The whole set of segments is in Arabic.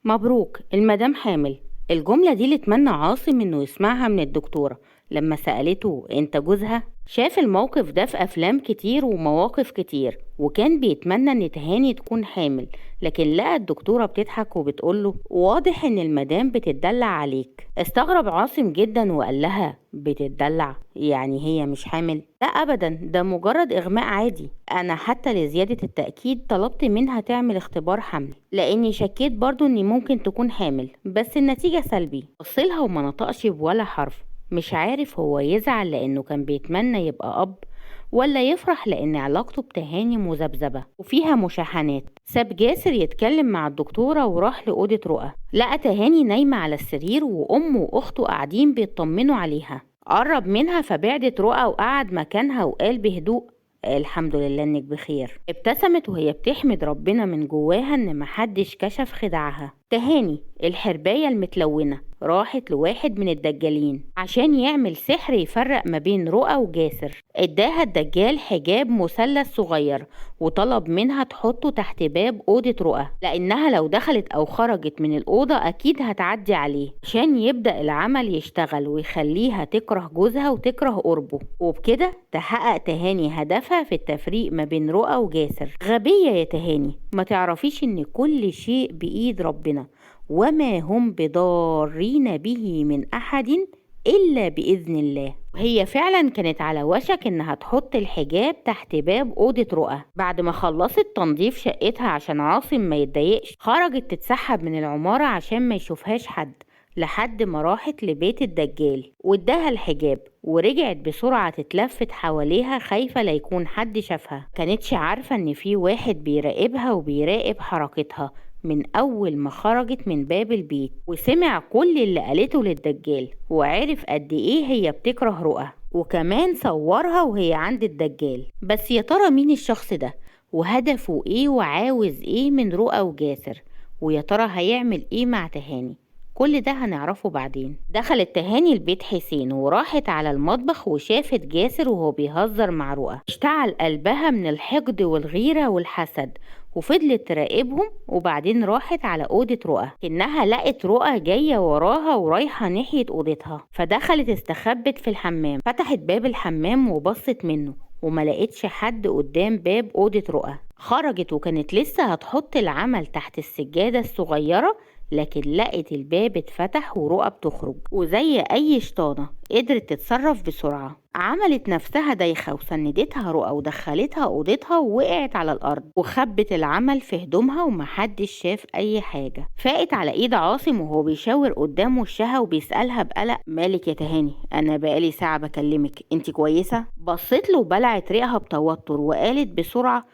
مبروك المدام حامل. الجملة دي اللي اتمنى عاصم انه يسمعها من الدكتورة لما سألته انت جوزها. شاف الموقف ده في افلام كتير ومواقف كتير، وكان بيتمنى ان تهاني تكون حامل، لكن لقى الدكتورة بتضحك وبتقوله واضح ان المدام بتتدلع عليك. استغرب عاصم جدا وقال لها بتتدلع يعني هي مش حامل؟ لا ابدا، ده مجرد اغماء عادي. انا حتى لزيادة التأكيد طلبت منها تعمل اختبار حمل لاني شكيت برضو اني ممكن تكون حامل، بس النتيجة سلبي. بصلها وما نطقش بولا حرف، مش عارف هو يزعل لانه كان بيتمنى يبقى اب، ولا يفرح لان علاقته بتهاني مذبذبة وفيها مشاحنات. ساب جاسر يتكلم مع الدكتورة وراح لأوضة رؤى، لقى تهاني نايمة على السرير وأمه وأخته قاعدين بيطمنوا عليها. قرب منها فبعدت رؤى وقعد مكانها وقال بهدوء الحمد لله انك بخير. ابتسمت وهي بتحمد ربنا من جواها ان محدش كشف خدعها. تهاني الحرباية المتلونة راحت لواحد من الدجالين عشان يعمل سحر يفرق ما بين رؤى وجاسر. اداها الدجال حجاب مثلث صغير وطلب منها تحطه تحت باب أوضة رؤى، لأنها لو دخلت أو خرجت من الأوضة أكيد هتعدي عليه، عشان يبدأ العمل يشتغل ويخليها تكره جوزها وتكره قربه، وبكده تحقق تهاني هدفها في التفريق ما بين رؤى وجاسر. غبية يا تهاني، ما تعرفيش إن كل شيء بإيد ربنا، وما هم بضارين به من أحد إلا بإذن الله. وهي فعلا كانت على وشك إنها تحط الحجاب تحت باب أوضة رؤى. بعد ما خلصت تنظيف شقتها عشان عاصم ما يتضايقش، خرجت تتسحب من العمارة عشان ما يشوفهاش حد، لحد ما راحت لبيت الدجال واداها الحجاب، ورجعت بسرعة تتلفت حواليها خايفة لا يكون حد شافها. كانتش عارفة إن في واحد بيراقبها وبيراقب حركتها من أول ما خرجت من باب البيت، وسمع كل اللي قالته للدجال وعرف قد إيه هي بتكره رؤى، وكمان صورها وهي عند الدجال. بس يا ترى مين الشخص ده، وهدفه إيه، وعاوز إيه من رؤى وجاسر، ويا ترى هيعمل إيه مع تهاني؟ كل ده هنعرفه بعدين. دخلت تهاني البيت حسين وراحت على المطبخ وشافت جاسر وهو بيهزر مع رؤى. اشتعل قلبها من الحقد والغيرة والحسد، وفضلت تراقبهم. وبعدين راحت على أوضة رؤى، إنها لقت رؤى جاية وراها ورايحة ناحية أوضتها، فدخلت استخبت في الحمام. فتحت باب الحمام وبصت منه وما لقيتش حد قدام باب أوضة رؤى. خرجت وكانت لسه هتحط العمل تحت السجادة الصغيرة، لكن لقت الباب اتفتح ورؤى بتخرج، وزي أي شيطانة قدرت تتصرف بسرعة. عملت نفسها دايخة وسندتها رؤى ودخلتها أوضتها ووقعت على الأرض وخبت العمل في هدومها ومحدش شاف أي حاجة. فاقت على إيد عاصم وهو بيشاور قدام وشها وبيسألها بقلق مالك يا تهاني، أنا بقالي ساعة بكلمك، انت كويسة؟ بصت له وبلعت ريقها بتوتر وقالت بسرعة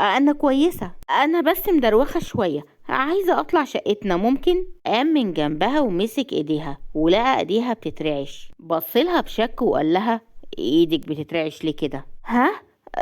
انا كويسة، انا بس مدروخة شوية، عايزة اطلع شقتنا ممكن؟ قام من جنبها ومسك ايديها ولقى ايديها بتترعش. بصلها بشك وقال لها ايدك بتترعش ليه كده؟ ها؟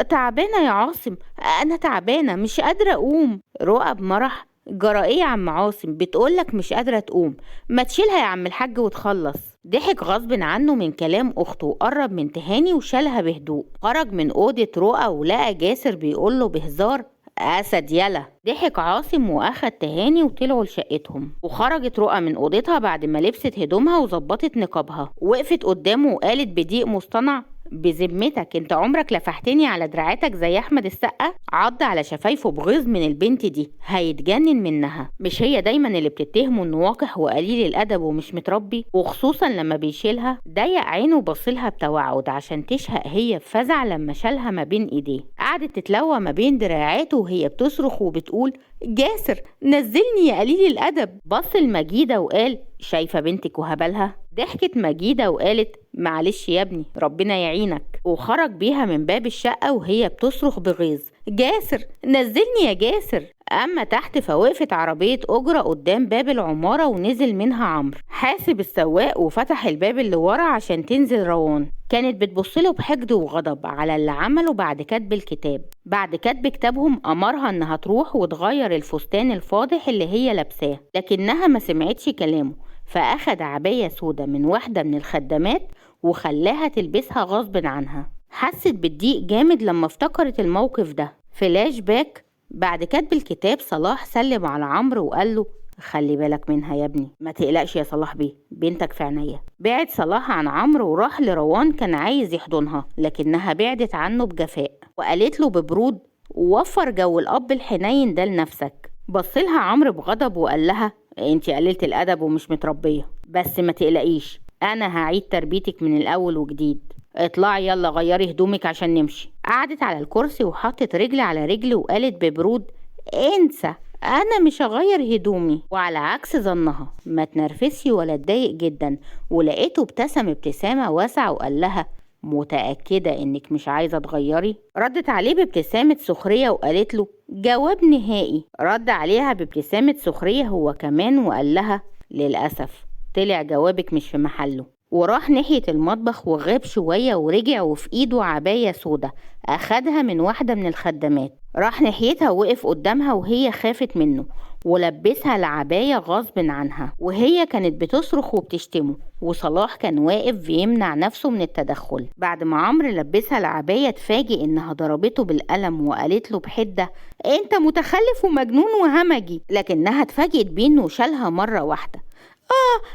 تعبانة يا عاصم، انا تعبانة مش قادرة اقوم. رؤى بمرح جرى ايه يا عم عاصم، بتقولك مش قادرة تقوم، ما تشيلها يا عم الحاج وتخلص. ضحك غصب عنه من كلام اخته وقرب من تهاني وشالها بهدوء. خرج من اوضة رؤى ولقى جاسر بيقوله بهزار اسد يلا. ضحك عاصم واخد تهاني وطلعوا لشقتهم. وخرجت رؤى من اوضتها بعد ما لبست هدومها وظبطت نقابها، وقفت قدامه وقالت بضيق مصطنع بذمتك انت عمرك لفحتني على دراعاتك زي احمد السقا؟ عض على شفايفه بغيظ من البنت دي، هيتجنن منها. مش هي دايما اللي بتتهمه انه وقح وقليل الادب ومش متربي، وخصوصا لما بيشيلها؟ ضيق عينه وبصلها بتوعد عشان تشهق هي بفزع لما شالها ما بين ايديه. قعدت تتلوى ما بين دراعاته وهي بتصرخ وبتقول جاسر نزلني يا قليل الادب. بص لمجيدة وقال شايفة بنتك وهبلها؟ ضحكت مجيدة وقالت معلش يا ابني ربنا يعينك، وخرج بيها من باب الشقة وهي بتصرخ بغيظ جاسر نزلني يا جاسر. أما تحت فوقفت عربية أجرة قدام باب العمارة ونزل منها عمرو حاسب السواق وفتح الباب اللي ورا عشان تنزل روان. كانت بتبصله بحقد وغضب على اللي عمله بعد كتب الكتاب. بعد كتب كتابهم أمرها إنها تروح وتغير الفستان الفاضح اللي هي لابساه، لكنها ما سمعتش كلامه، فأخد عباية سودة من واحدة من الخدامات وخلاها تلبسها غصب عنها. حست بالضيق جامد لما افتكرت الموقف ده. فلاش باك بعد كتب الكتاب صلاح سلم على عمرو وقال له خلي بالك منها يا ابني. ما تقلقش يا صلاح بيه، بنتك في عينيا. بعد صلاح عن عمرو وراح لروان، كان عايز يحضنها لكنها بعدت عنه بجفاء وقالت له ببرود: وفر جو الأب الحنين ده لنفسك. بصلها عمرو بغضب وقال لها: انتي قللت الأدب ومش متربية، بس ما تقلقيش، أنا هعيد تربيتك من الأول وجديد. اطلعي يلا غيري هدومك عشان نمشي. قعدت على الكرسي وحطت رجل على رجل وقالت ببرود: انسى، انا مش هغير هدومي. وعلى عكس ظنها ما تنرفزش ولا اتضايق جدا، ولقيته ابتسم ابتسامة واسعة وقال لها: متأكدة انك مش عايزة تغيري؟ ردت عليه بابتسامة سخرية وقالت له: جواب نهائي. رد عليها بابتسامة سخرية هو كمان وقال لها: للأسف طلع جوابك مش في محله. وراح ناحية المطبخ وغاب شوية ورجع وفي ايده عباية سودا اخدها من واحدة من الخدامات. راح ناحيتها ووقف قدامها وهي خافت منه ولبسها العباية غصب عنها، وهي كانت بتصرخ وبتشتمه، وصلاح كان واقف بيمنع نفسه من التدخل. بعد ما عمرو لبسها العباية اتفاجئ انها ضربته بالقلم وقالت له بحدة: انت متخلف ومجنون وهمجي. لكنها اتفاجئت بيه انه شالها مرة واحدة.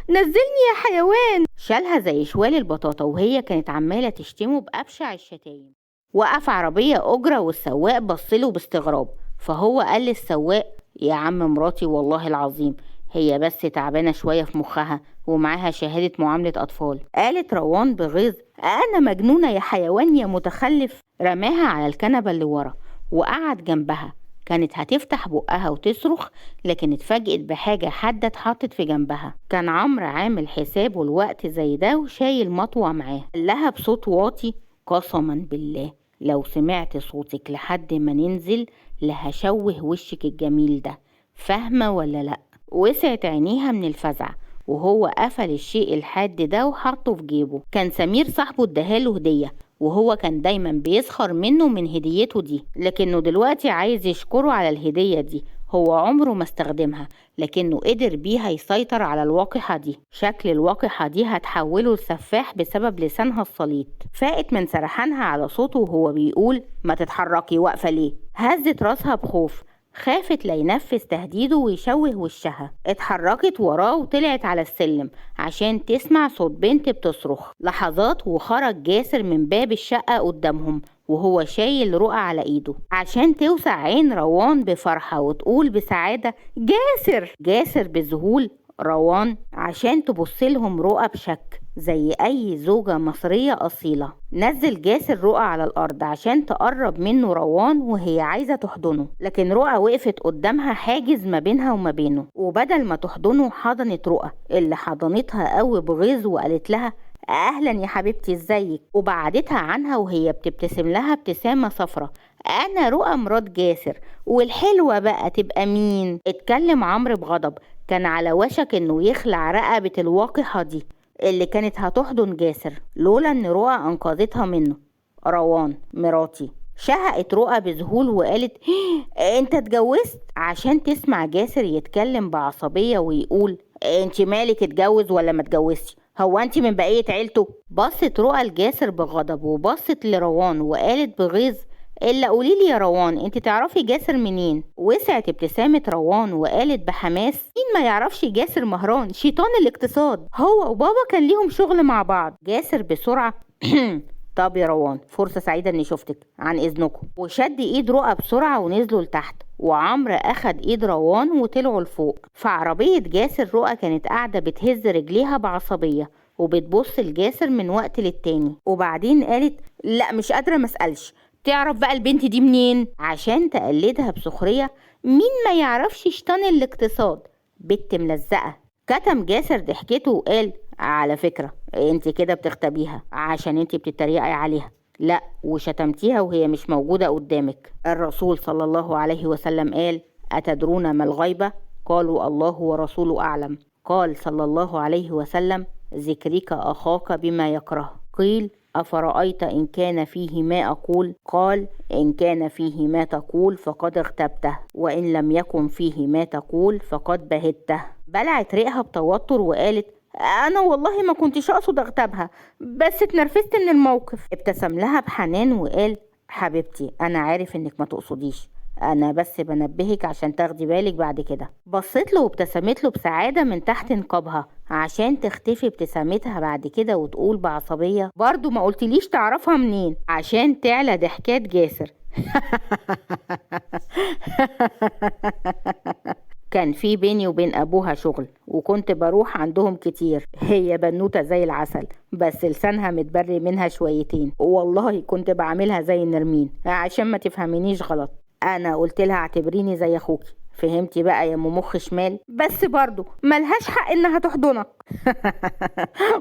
نزلني يا حيوان. شالها زي شوال البطاطا وهي كانت عمالة تشتمه بأبشع الشتايم. وقف عربية أجرة والسواق بصله باستغراب، فهو قال للسواق: يا عم مراتي والله العظيم هي بس تعبانة شوية في مخها ومعاها شهادة معاملة أطفال. قالت روان بغيظ: أنا مجنونة يا حيوان يا متخلف. رماها على الكنبة اللي ورا وقعد جنبها. كانت هتفتح بقها وتصرخ لكن اتفاجئت بحاجة حادة اتحطت في جنبها. كان عمرو عامل حسابه الوقت زي ده وشايل مطوة معاه. قال لها بصوت واطي: قسما بالله لو سمعت صوتك لحد ما ننزل لهشوه وشك الجميل ده، فاهمة ولا لأ؟ وسعت عينيها من الفزع وهو قفل الشيء الحاد ده وحطه في جيبه. كان سمير صاحبه اداهاله هدية وهو كان دايما بيسخر منه من هديته دي، لكنه دلوقتي عايز يشكره على الهدية دي. هو عمره ما استخدمها لكنه قدر بيها يسيطر على الواقحة دي. شكل الواقحة دي هتحوله لسفاح بسبب لسانها السليط. فاقت من سرحانها على صوته وهو بيقول: ما تتحركي، واقفة ليه؟ هزت راسها بخوف، خافت لا ينفذ تهديده ويشوه وشها. اتحركت وراه وطلعت على السلم عشان تسمع صوت بنت بتصرخ. لحظات وخرج جاسر من باب الشقة قدامهم وهو شايل رؤى على ايده عشان توسع عين روان بفرحة وتقول بسعادة: جاسر. جاسر بذهول روان عشان تبصلهم رؤى بشك زي اي زوجة مصرية اصيلة. نزل جاسر رؤى على الارض عشان تقرب منه روان وهي عايزة تحضنه، لكن رؤى وقفت قدامها حاجز ما بينها وما بينه، وبدل ما تحضنه حضنت رؤى اللي حضنتها قوي بغيظ وقالت لها: اهلا يا حبيبتي ازيك. وبعدتها عنها وهي بتبتسم لها ابتسامة صفرة: انا رؤى مرات جاسر، والحلوة بقى تبقى مين؟ اتكلم عمرو بغضب، كان على وشك انه يخلع رقبة الواقحة دي اللي كانت هتحضن جاسر لولا ان رؤى انقذتها منه. روان مراتي. شهقت رؤى بذهول وقالت: انت اتجوزت؟ عشان تسمع جاسر يتكلم بعصبية ويقول: انت مالك، اتجوز ولا ما اتجوزتش؟ هو انت من بقية عيلته؟ بصت رؤى لجاسر بغضب وبصت لروان وقالت بغيظ: الا قوليلي يا روان، انت تعرفي جاسر منين؟ وسعت ابتسامة روان وقالت بحماس: مين ما يعرفش جاسر مهران شيطان الاقتصاد، هو وبابا كان ليهم شغل مع بعض. جاسر بسرعة: طب يا روان فرصة سعيدة اني شفتك، عن اذنكم. وشد ايد رؤى بسرعة ونزلوا لتحت، وعمرو اخد ايد روان وطلعوا لفوق. في عربية جاسر رؤى كانت قاعدة بتهز رجليها بعصبية وبتبص لجاسر من وقت للتاني، وبعدين قالت: لا مش قادرة مسألش، تعرف بقى البنت دي منين؟ عشان تقلدها بسخرية: مين ما يعرفش شيطان الاقتصاد، بنت ملزقة. كتم جاسر ضحكته وقال: على فكرة انت كده بتختبيها عشان انت بتتريقي عليها، لا وشتمتيها وهي مش موجودة قدامك. الرسول صلى الله عليه وسلم قال: أتدرون ما الغيبة؟ قالوا الله ورسوله أعلم. قال صلى الله عليه وسلم: ذكرك أخاك بما يكره. قيل: أفرأيت إن كان فيه ما أقول؟ قال: إن كان فيه ما تقول فقد اغتبته، وإن لم يكن فيه ما تقول فقد بهته. بلعت ريقها بتوتر وقالت: أنا والله ما كنتش أقصد أغتابها، بس اتنرفزت من الموقف. ابتسم لها بحنان وقال: حبيبتي أنا عارف إنك ما تقصديش، انا بس بنبهك عشان تاخدي بالك بعد كده. بصيت له وابتسمت له بسعادة من تحت نقابها عشان تختفي ابتسامتها بعد كده وتقول بعصبية: برضو ما قلتليش تعرفها منين؟ عشان تعلى ضحكات جاسر. كان في بيني وبين أبوها شغل وكنت بروح عندهم كتير. هي بنوتة زي العسل بس لسانها متبري منها شويتين، والله كنت بعملها زي نرمين عشان ما تفهمينيش غلط. أنا قلت لها اعتبريني زي أخوكي، فهمتي بقى يا ام مخ شمال؟ بس برضو ملهاش حق إنها تحضنك.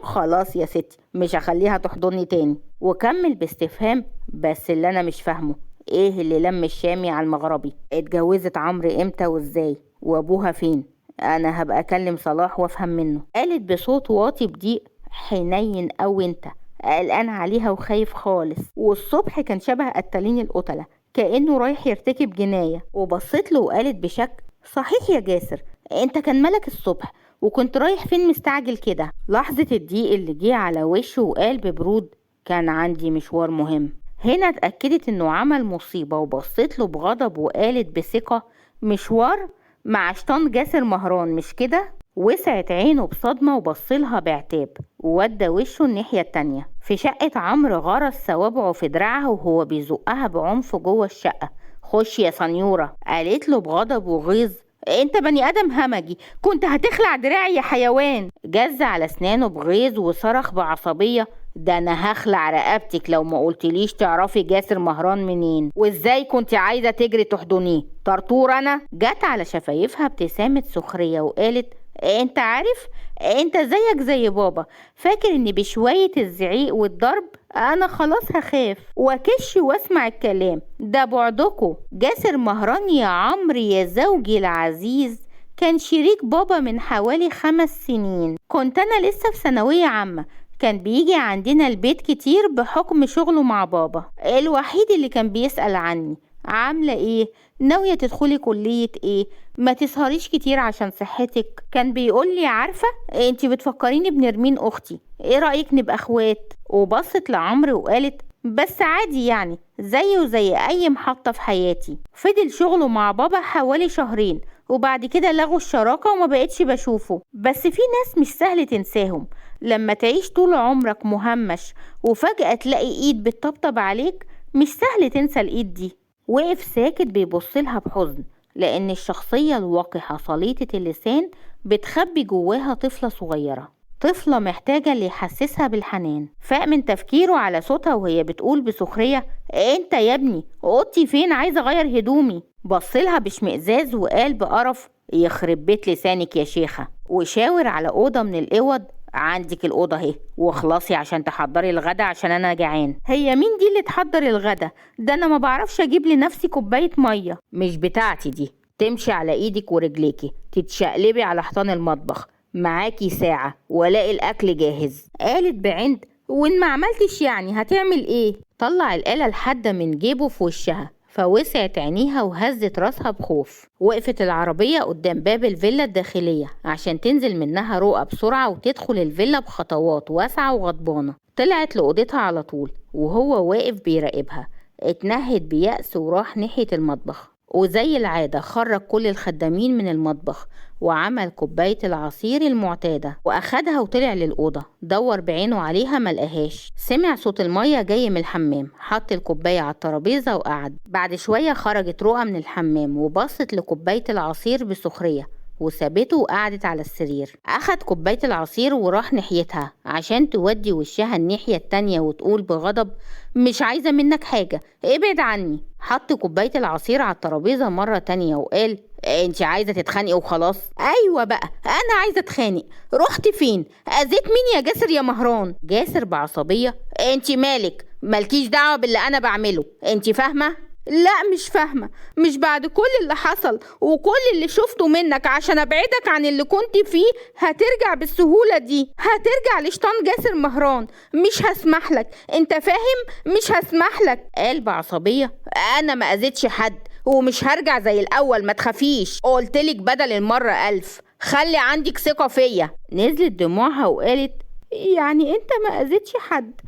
خلاص يا ستي مش هخليها تحضني تاني. وكمل باستفهام: بس اللي أنا مش فاهمه ايه اللي لم الشامي على المغربي؟ اتجوزت عمرو امتى وازاي؟ وابوها فين؟ انا هبقى اكلم صلاح وافهم منه. قالت بصوت واطي بضيق: حنين او انت قلقان عليها وخايف خالص. والصبح كان شبه قتالين القتلة، كأنه رايح يرتكب جناية. وبصيت له وقالت بشك: صحيح يا جاسر، انت كان ملك الصبح وكنت رايح فين مستعجل كده؟ لحظة الضيق اللي جه على وشه وقال ببرود: كان عندي مشوار مهم. هنا اتأكدت انه عمل مصيبة وبصيت له بغضب وقالت بثقة: مشوار مع شطان جاسر مهران مش كده؟ وسعت عينه بصدمة وبصلها بعتاب وودى وشه الناحية التانية. في شقة عمرو غرس صوابعه في دراعها وهو بيزقها بعنف جوه الشقة. خش يا سنيورة، قالت له بغضب وغيظ. انت بني ادم همجي، كنت هتخلع دراعي يا حيوان. جز على اسنانه بغيظ وصرخ بعصبية: ده انا هخلع رقبتك لو ما قلتليش تعرفي جاسر مهران منين، وازاي كنت عايزة تجري تحضنيه؟ طرطور انا؟ جت على شفايفها ابتسامة سخرية وقالت: انت عارف، انت زيك زي بابا، فاكر ان بشوية الزعيق والضرب انا خلاص هخاف واكش واسمع الكلام ده؟ بعدكو جاسر مهران يا عمرو يا زوجي العزيز كان شريك بابا من حوالي 5 سنين. كنت انا لسه في ثانوية عامة، كان بيجي عندنا البيت كتير بحكم شغله مع بابا. الوحيد اللي كان بيسأل عني: عاملة ايه؟ ناوية تدخلي كلية ايه؟ ما تسهريش كتير عشان صحتك. كان بيقول لي: عارفة انتي بتفكريني بنرمين اختي، ايه رأيك نبقى اخوات؟ وبصت لعمرو وقالت: بس عادي يعني، زيه زي اي محطة في حياتي. فضل شغله مع بابا حوالي شهرين وبعد كده لغوا الشراكة وما بقتش بشوفه. بس في ناس مش سهل تنساهم، لما تعيش طول عمرك مهمش وفجأة تلاقي ايد بتطبطب عليك مش سهل تنسى الايد دي. وقف ساكت بيبصلها بحزن، لأن الشخصية الوقحة صليطة اللسان بتخبي جواها طفلة صغيرة، طفلة محتاجة اللي يحسسها بالحنان. فاق من تفكيره على صوتها وهي بتقول بسخرية: انت يا ابني اوضتي فين؟ عايزة اغير هدومي. بصلها باشمئزاز وقال بقرف: يخرب بيت لسانك يا شيخة. وشاور على أوضة من الأوض: عندك الأوضة اهي، واخلصي عشان تحضري الغدا عشان أنا جعان. هي مين دي اللي تحضر الغدا؟ ده أنا ما بعرفش أجيب لنفسي كوباية مية. مش بتاعتي دي، تمشي على إيدك ورجليكي، تتشقلبي على حيطان المطبخ، معاكي ساعة والاقي الأكل جاهز. قالت بعند: وإن ما عملتش يعني هتعمل إيه؟ طلع الآلة الحادة من جيبه في وشها، فوسعت عينيها وهزت راسها بخوف. وقفت العربية قدام باب الفيلا الداخلية عشان تنزل منها رؤى بسرعة وتدخل الفيلا بخطوات واسعة وغضبانة. طلعت لأوضتها على طول وهو واقف بيراقبها. اتنهد بيأس وراح ناحية المطبخ، وزي العادة خرج كل الخدامين من المطبخ وعمل كوباية العصير المعتادة وأخدها وطلع للأوضة. دور بعينه عليها ملقاهاش. سمع صوت المية جاي من الحمام، حط الكوباية على الترابيزة وقعد. بعد شوية خرجت رؤى من الحمام وبصت لكوباية العصير بسخرية وسابته وقعدت على السرير. أخد كوباية العصير وراح ناحيتها عشان تودي وشها الناحية التانية وتقول بغضب: مش عايزة منك حاجة، ابعد عني. حط كوباية العصير على الترابيزة مرة تانية وقال: انت عايزة تتخانقي وخلاص؟ ايوه بقى انا عايزة اتخانق. رحت فين؟ اذيت مين يا جاسر يا مهران؟ جاسر بعصبية: انت مالك؟ مالكيش دعوة باللي انا بعمله، انت فاهمة؟ لا مش فاهمة، مش بعد كل اللي حصل وكل اللي شفته منك عشان ابعدك عن اللي كنت فيه هترجع بالسهولة دي؟ هترجع لشطان جاسر مهران؟ مش هسمح لك، انت فاهم؟ مش هسمح لك. قال بعصبية: انا ما اذيتش حد ومش هرجع زي الاول، ما تخافيش، قلتلك بدل المرة 1000 خلي عندك ثقة فيا. نزلت دموعها وقالت: يعني انت ما اذيتش حد،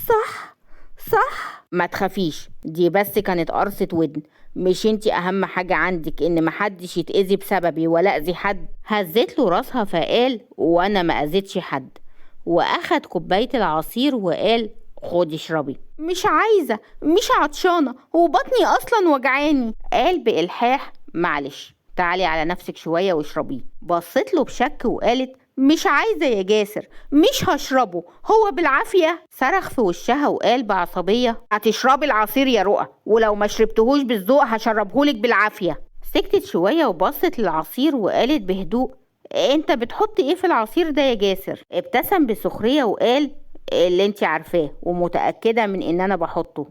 صح؟ صح؟ ما تخافيش، دي بس كانت قرصة ودن، مش انتي اهم حاجة عندك ان محدش يتأذي بسببي ولا اذي حد؟ هزت له راسها فقال وانا ما اذيتش حد، واخد كوباية العصير وقال خدي اشربي. مش عايزة، مش عطشانة وبطني اصلا وجعاني. قال بإلحاح معلش تعالي على نفسك شوية واشربيه. بصت له بشك وقالت مش عايزة يا جاسر، مش هشربه، هو بالعافية. صرخ في وشها وقال بعصبية هتشربي العصير يا رؤى، ولو ما شربتهوش بالذوق هشربهولك بالعافية. سكتت شوية وبصت للعصير وقالت بهدوء انت بتحط ايه في العصير ده يا جاسر؟ ابتسم بسخرية وقال اللي انت عارفاه ومتأكدة من ان انا بحطه.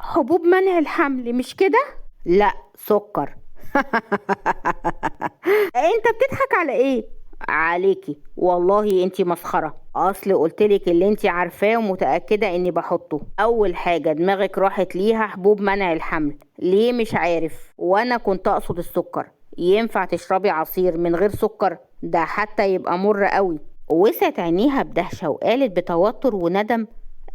حبوب منع الحمل مش كده؟ لا سكر. انت بتضحك على ايه؟ عليكي والله انتي مسخرة. اصل قلتلك اللي انتي عارفاه ومتأكدة اني بحطه. اول حاجة دماغك راحت ليها حبوب منع الحمل، ليه مش عارف؟ وانا كنت اقصد السكر. ينفع تشربي عصير من غير سكر؟ ده حتى يبقى مر قوي. وسعت عينيها بدهشة وقالت بتوتر وندم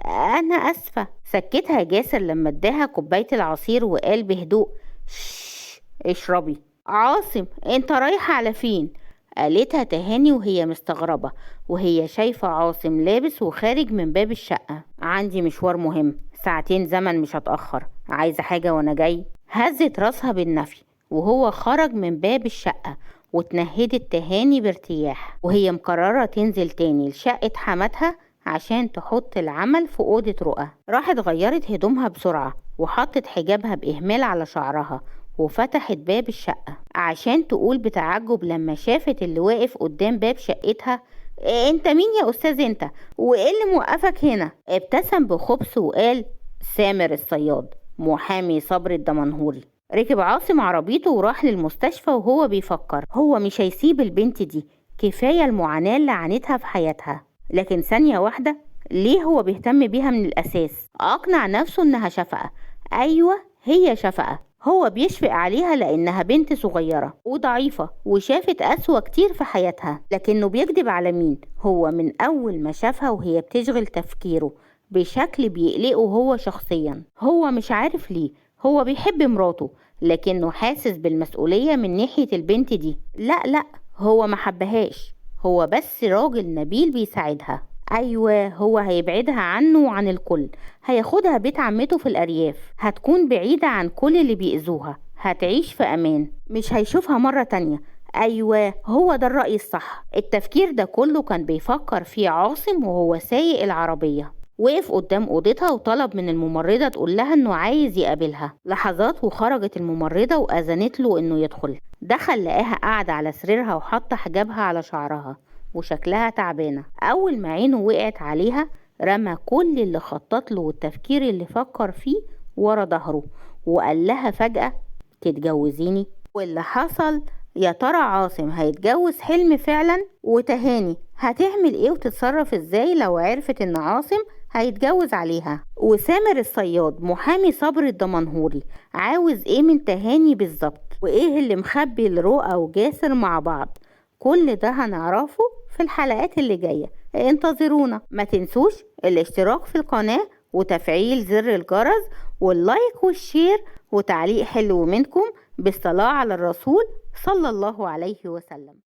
انا اسفة. سكتها جاسر لما اداها كوباية العصير وقال بهدوء شش اشربي. عاصم انت رايحة على فين؟ قالتها تهاني وهي مستغربة وهي شايفة عاصم لابس وخارج من باب الشقة. عندي مشوار مهم، ساعتين زمن مش هتأخر. عايزة حاجة وانا جاي؟ هزت راسها بالنفي وهو خرج من باب الشقة. واتنهدت تهاني بارتياح وهي مقررة تنزل تاني لشقة حماتها عشان تحط العمل في أوضة رؤى. راحت غيرت هدومها بسرعة وحطت حجابها بإهمال على شعرها وفتحت باب الشقة عشان تقول بتعجب لما شافت اللي واقف قدام باب شقتها انت مين يا استاذ انت؟ وايه اللي موقفك هنا؟ ابتسم بخبث وقال سامر الصياد، محامي صبري الدمنهوري. ركب عاصم عربيته وراح للمستشفى وهو بيفكر هو مش هيسيب البنت دي، كفاية المعاناة اللي عانتها في حياتها. لكن ثانية واحدة، ليه هو بيهتم بيها من الأساس؟ أقنع نفسه إنها شفقة. أيوة هي شفقة، هو بيشفق عليها لأنها بنت صغيرة وضعيفة وشافت أسوأ كتير في حياتها. لكنه بيكذب على مين؟ هو من أول ما شافها وهي بتشغل تفكيره بشكل بيقلقه هو شخصيا. هو مش عارف ليه، هو بيحب مراته لكنه حاسس بالمسؤولية من ناحية البنت دي. لا هو ما حبهاش، هو بس راجل نبيل بيساعدها. أيوة هو هيبعدها عنه وعن الكل، هياخدها بيت عمته في الأرياف، هتكون بعيدة عن كل اللي بيأذوها، هتعيش في أمان، مش هيشوفها مرة تانية. أيوة هو ده الرأي الصح. التفكير ده كله كان بيفكر فيه عاصم وهو سايق العربية. وقف قدام أوضتها وطلب من الممرضة تقول لها إنه عايز يقابلها. لحظات وخرجت الممرضة وأذنت له إنه يدخل. دخل لقاها قاعدة على سريرها وحاطة حجابها على شعرها وشكلها تعبانة. أول ما عينه وقعت عليها رمى كل اللي خطط له والتفكير اللي فكر فيه ورا ظهره وقال لها فجأة تتجوزيني؟ واللي حصل يا ترى عاصم هيتجوز حلم فعلا؟ وتهاني هتعمل ايه وتتصرف ازاي لو عرفت ان عاصم هيتجوز عليها؟ وسامر الصياد محامي صبر الدمنهوري عاوز ايه من تهاني بالظبط؟ وايه اللي مخبي لرؤى وجاسر مع بعض؟ كل ده هنعرفه في الحلقات اللي جاية. انتظرونا. ما تنسوش الاشتراك في القناة وتفعيل زر الجرس واللايك والشير وتعليق حلو منكم بالصلاة على الرسول صلى الله عليه وسلم.